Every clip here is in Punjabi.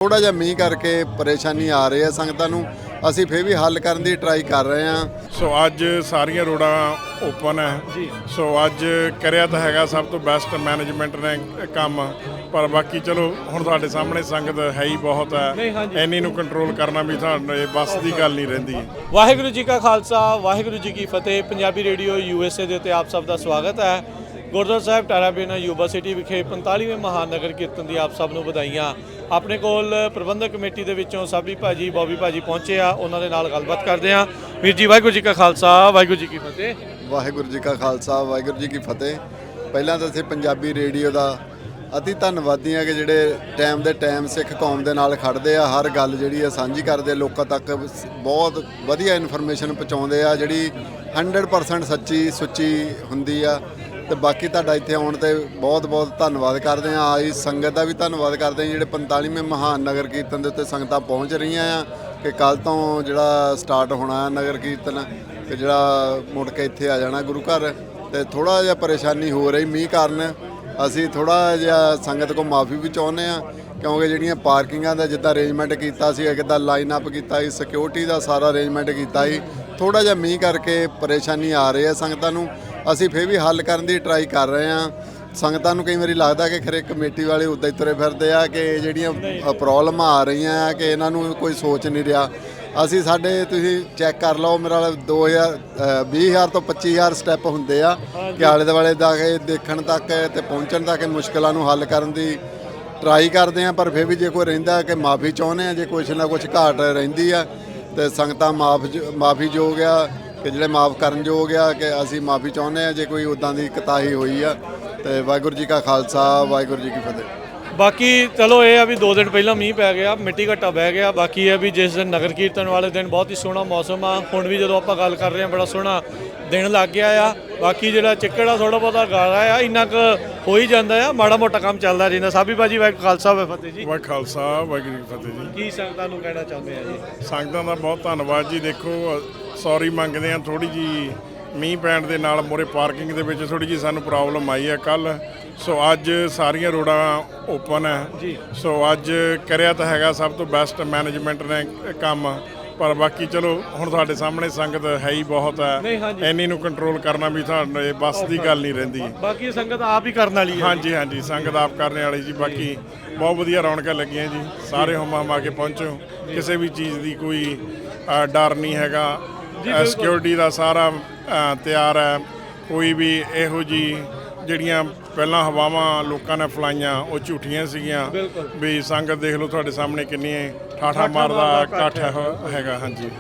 थोड़ा जिहा मीह करके परेशानी आ रही है संगतां नूं, ਅਸੀਂ फिर भी हल करने की ट्राई कर रहे हैं। सो अज सारिया रोडां ओपन है सो अज करिया तो हैगा सब तो बेस्ट मैनेजमेंट ने काम, पर बाकी चलो हुण तुहाडे सामने संगत है ही बहुत है, इन्नी नूं कंट्रोल करना भी तुहाडे बस की गल नहीं रहिंदी। वाहिगुरू जी का खालसा वाहिगुरू जी की फतेह। पंजाबी रेडियो USA ਦੇ ਉੱਤੇ आप सब का स्वागत है। ਗੁਰਦੁਆਰਾ ਸਾਹਿਬ ਟਾਰਾਬੇਨਾ ਯੂਬਾ ਸਿਟੀ ਵਿਖੇ 45ਵੇਂ ਮਹਾਨਗਰ ਕੀਰਤਨ ਦੀ ਆਪ ਸਭ ਨੂੰ ਵਧਾਈਆਂ। ਆਪਣੇ ਕੋਲ ਪ੍ਰਬੰਧਕ ਕਮੇਟੀ ਦੇ ਵਿੱਚੋਂ ਸਾਬੀ ਭਾਜੀ ਬੋਬੀ ਭਾਜੀ ਪਹੁੰਚੇ ਆ, ਉਹਨਾਂ ਦੇ ਨਾਲ ਗੱਲਬਾਤ ਕਰਦੇ ਆ। ਵੀਰ ਜੀ ਵਾਹਿਗੁਰੂ ਜੀ ਕਾ ਖਾਲਸਾ ਵਾਹਿਗੁਰੂ ਜੀ ਕੀ ਫਤਿਹ। ਵਾਹਿਗੁਰੂ ਜੀ ਕਾ ਖਾਲਸਾ ਵਾਹਿਗੁਰੂ ਜੀ ਕੀ ਫਤਿਹ। ਪਹਿਲਾਂ ਤਾਂ ਅਸੀਂ ਪੰਜਾਬੀ ਰੇਡੀਓ ਦਾ ਅਤੀ ਧੰਨਵਾਦੀ ਆ ਕਿ ਜਿਹੜੇ ਟਾਈਮ ਦੇ ਟਾਈਮ ਸਿੱਖ ਕੌਮ ਦੇ ਨਾਲ ਖੜਦੇ ਆ, ਹਰ ਗੱਲ ਜਿਹੜੀ ਆ ਸਾਂਝੀ ਕਰਦੇ, ਲੋਕਾਂ ਤੱਕ ਬਹੁਤ ਵਧੀਆ ਇਨਫੋਰਮੇਸ਼ਨ ਪਹੁੰਚਾਉਂਦੇ ਆ ਜਿਹੜੀ 100% ਸੱਚੀ ਸੁੱਚੀ ਹੁੰਦੀ ਆ। ਤੇ ਬਾਕੀ ਤੁਹਾਡਾ ਇੱਥੇ ਆਉਣ ਤੇ ਬਹੁਤ ਬਹੁਤ ਧੰਨਵਾਦ ਕਰਦੇ ਹਾਂ। ਆਈ ਸੰਗਤ ਦਾ ਵੀ ਧੰਨਵਾਦ ਕਰਦੇ ਹਾਂ ਜਿਹੜੇ 45ਵੇਂ ਮਹਾਨ ਨਗਰ ਕੀਰਤਨ ਦੇ ਉੱਤੇ ਸੰਗਤਾਂ ਪਹੁੰਚ ਰਹੀਆਂ ਆ ਕਿ ਕੱਲ੍ਹ ਤੋਂ ਜਿਹੜਾ ਸਟਾਰਟ ਹੋਣਾ ਨਗਰ ਕੀਰਤਨ ਤੇ ਜਿਹੜਾ ਮੁੜ ਕੇ ਇੱਥੇ ਆ ਜਾਣਾ ਗੁਰੂ ਘਰ। ਤੇ ਥੋੜ੍ਹਾ ਜਿਹਾ ਪਰੇਸ਼ਾਨੀ ਹੋ ਰਹੀ ਮੀਂਹ ਕਾਰਨ, ਅਸੀਂ ਥੋੜ੍ਹਾ ਜਿਹਾ ਸੰਗਤ ਕੋਲ ਮਾਫੀ ਵੀ ਚਾਹੁੰਦੇ ਹਾਂ ਕਿਉਂਕਿ ਜਿਹੜੀਆਂ ਪਾਰਕਿੰਗਾਂ ਦਾ ਜਿੱਦਾਂ ਅਰੇਂਜਮੈਂਟ ਕੀਤਾ ਸੀ, ਕਿੱਦਾਂ ਲਾਈਨ ਅਪ ਕੀਤਾ ਸੀ, ਸਿਕਿਉਰਿਟੀ ਦਾ ਸਾਰਾ ਅਰੇਂਜਮੈਂਟ ਕੀਤਾ ਸੀ, ਥੋੜ੍ਹਾ ਜਿਹਾ ਮੀਂਹ ਕਰਕੇ ਪਰੇਸ਼ਾਨੀ ਆ ਰਹੀ ਹੈ ਸੰਗਤਾਂ ਨੂੰ। ਅਸੀਂ ਫਿਰ ਵੀ ਹੱਲ ਕਰਨ ਦੀ ਟਰਾਈ ਕਰ ਰਹੇ ਹਾਂ। ਸੰਗਤਾਂ ਨੂੰ ਕਈ ਵਾਰੀ ਲੱਗਦਾ ਕਿ ਖਰੇ ਕਮੇਟੀ ਵਾਲੇ ਉੱਦਾਂ ਹੀ ਤੁਰੇ ਫਿਰਦੇ ਆ ਕਿ ਜਿਹੜੀਆਂ ਪ੍ਰੋਬਲਮਾਂ ਆ ਰਹੀਆਂ ਆ ਕਿ ਇਹਨਾਂ ਨੂੰ ਕੋਈ ਸੋਚ ਨਹੀਂ ਰਿਹਾ। ਅਸੀਂ ਸਾਡੇ ਤੁਸੀਂ ਚੈੱਕ ਕਰ ਲਓ, ਮੇਰਾ 20,000 ਤੋਂ 25,000 ਸਟੈਪ ਹੁੰਦੇ ਆ ਕਿ ਆਲੇ ਦੁਆਲੇ ਦਾ ਕੇ ਦੇਖਣ ਤੱਕ ਤੇ ਪਹੁੰਚਣ ਤੱਕ ਮੁਸ਼ਕਿਲਾਂ ਨੂੰ ਹੱਲ ਕਰਨ ਦੀ ਟਰਾਈ ਕਰਦੇ ਆ। ਪਰ ਫਿਰ ਵੀ ਜੇ ਕੋਈ ਰਹਿੰਦਾ ਕਿ ਮਾਫੀ ਚਾਹੁੰਦੇ ਆ, ਜੇ ਕੁਛ ਨਾ ਕੁਛ ਘਾਟ ਰਹਿੰਦੀ ਆ ਤੇ ਸੰਗਤਾਂ ਮਾਫੀਯੋਗ ਆ ਕਿ ਜਿਹੜੇ ਮਾਫ ਕਰਨ ਯੋਗ ਆ ਕਿ ਅਸੀਂ ਮਾਫੀ ਚਾਹੁੰਦੇ ਆ ਜੇ ਕੋਈ ਉੱਦਾਂ ਦੀ ਕੋਤਾਹੀ ਹੋਈ ਆ। ਤੇ ਵਾਹਿਗੁਰੂ ਜੀ ਕਾ ਖਾਲਸਾ ਵਾਹਿਗੁਰੂ ਜੀ ਕੀ ਫਤਿਹ। ਬਾਕੀ ਚਲੋ ਇਹ ਆ ਵੀ 2 ਦਿਨ ਪਹਿਲਾਂ ਮੀਂਹ ਪੈ ਗਿਆ, ਮਿੱਟੀ ਘੱਟਾ ਬਹਿ ਗਿਆ। ਬਾਕੀ ਇਹ ਵੀ ਜਿਸ ਦਿਨ ਨਗਰ ਕੀਰਤਨ ਵਾਲੇ ਦਿਨ ਬਹੁਤ ਹੀ ਸੋਹਣਾ ਮੌਸਮ ਆ। ਹੁਣ ਵੀ ਜਦੋਂ ਆਪਾਂ ਗੱਲ ਕਰ ਰਹੇ ਹਾਂ ਬੜਾ ਸੋਹਣਾ ਦਿਨ ਲੱਗ ਗਿਆ ਆ। ਬਾਕੀ ਜਿਹੜਾ ਚਿੱਕੜ ਆ ਥੋੜ੍ਹਾ ਬਹੁਤਾ ਗਾਲਾ ਆ, ਇੰਨਾ ਕੁ ਹੋ ਹੀ ਜਾਂਦਾ ਆ, ਮਾੜਾ ਮੋਟਾ ਕੰਮ ਚੱਲਦਾ ਰਹਿੰਦਾ। ਸਾਬੀ ਭਾਜੀ ਵਾਹਿਗੁਰੂ ਖਾਲਸਾ ਫਤਿਹ ਜੀ। ਵਾਹਿਗੁਰੂ ਖਾਲਸਾ ਵਾਹਿਗੁਰੂ ਜੀ ਕੀ ਫਤਿਹ ਜੀ। ਕੀ ਸੰਗਤਾਂ ਨੂੰ ਕਹਿਣਾ ਚਾਹੁੰਦੇ ਆ ਜੀ? ਸੰਗਤਾਂ ਦਾ ਬਹੁਤ ਧੰਨਵਾਦ ਜੀ। ਦੇਖੋ ਸੌਰੀ ਮੰਗਦੇ ਆ, ਥੋੜ੍ਹੀ ਜੀ ਮੀਂਹ ਪੈਣ ਦੇ ਨਾਲ ਮੋਰੇ ਪਾਰਕਿੰਗ ਦੇ ਵਿੱਚ ਥੋੜ੍ਹੀ ਜੀ ਸਾਨੂੰ ਪ੍ਰੋਬਲਮ ਆਈ ਹੈ ਕੱਲ੍ਹ। ਸੋ ਅੱਜ ਸਾਰੀਆਂ ਰੋਡਾਂ ਓਪਨ ਹੈ ਸੋ ਅੱਜ ਕਰਿਆ ਤਾਂ ਹੈਗਾ ਸਭ ਤੋਂ ਬੈਸਟ ਮੈਨੇਜਮੈਂਟ ਨੇ ਕੰਮ, ਪਰ ਬਾਕੀ ਚਲੋ ਹੁਣ ਤੁਹਾਡੇ ਸਾਹਮਣੇ ਸੰਗਤ ਹੈ ਹੀ ਬਹੁਤ ਹੈ, ਇੰਨੀ ਨੂੰ ਕੰਟਰੋਲ ਕਰਨਾ ਵੀ ਤੁਹਾਡੇ ਬਸ ਦੀ ਗੱਲ ਨਹੀਂ ਰਹਿੰਦੀ। ਬਾਕੀ ਸੰਗਤ ਆਪ ਹੀ ਕਰਨ ਵਾਲੀ ਹੈ। ਹਾਂਜੀ ਸੰਗਤ ਆਪ ਕਰਨ ਵਾਲੀ ਜੀ। ਬਾਕੀ ਬਹੁਤ ਵਧੀਆ ਰੌਣਕਾਂ ਲੱਗੀਆਂ ਜੀ, ਸਾਰੇ ਹੁਮਾ ਕੇ ਪਹੁੰਚੋ, ਕਿਸੇ ਵੀ ਚੀਜ਼ ਦੀ ਕੋਈ ਡਰ ਨਹੀਂ ਹੈਗਾ। ਸਿਕਿਉਰਿਟੀ ਦਾ ਸਾਰਾ ਤਿਆਰ ਹੈ। ਕੋਈ ਵੀ ਇਹੋ ਜਿਹੀ ਜਿਹੜੀਆਂ ਪਹਿਲਾਂ ਹਵਾਵਾਂ ਲੋਕਾਂ ਨੇ ਫਲਾਈਆਂ ਉਹ ਝੂਠੀਆਂ ਸੀਗੀਆਂ ਵੀ ਸੰਗਤ ਦੇਖ ਲਓ ਤੁਹਾਡੇ ਸਾਹਮਣੇ ਕਿੰਨੀ ਠਾਠਾ ਮਾਰਦਾ ਇਕੱਠ ਹੈਗਾ। ਹਾਂਜੀ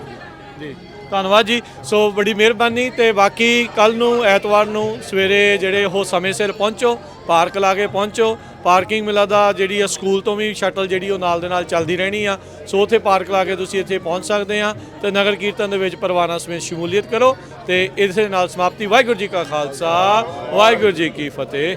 ਜੀ ਧੰਨਵਾਦ ਜੀ। ਸੋ ਬੜੀ ਮਿਹਰਬਾਨੀ। ਤੇ ਬਾਕੀ ਕੱਲ੍ਹ ਨੂੰ ਐਤਵਾਰ ਨੂੰ ਸਵੇਰੇ ਜਿਹੜੇ ਉਹ ਸਮੇਂ ਸਿਰ ਪਹੁੰਚੋ, ਪਾਰਕ ਲਾ ਕੇ ਪਹੁੰਚੋ। ਪਾਰਕਿੰਗ ਮਿਲਦਾ ਜਿਹੜੀ ਆ ਸਕੂਲ ਤੋਂ ਵੀ ਸ਼ਟਲ ਜਿਹੜੀ ਉਹ ਨਾਲ ਦੇ ਨਾਲ ਚੱਲਦੀ ਰਹਿਣੀ ਆ। ਸੋ ਉੱਥੇ ਪਾਰਕ ਲਾ ਕੇ ਤੁਸੀਂ ਇੱਥੇ ਪਹੁੰਚ ਸਕਦੇ ਆ ਤੇ ਨਗਰ ਕੀਰਤਨ ਦੇ ਵਿੱਚ ਪਰਵਾਨਾ ਸਮੇਤ ਸ਼ਮੂਲੀਅਤ ਕਰੋ। ਤੇ ਇਸੇ ਨਾਲ ਸਮਾਪਤੀ। ਵਾਹਿਗੁਰੂ ਜੀ ਕਾ ਖਾਲਸਾ ਵਾਹਿਗੁਰੂ ਜੀ ਕੀ ਫਤਿਹ।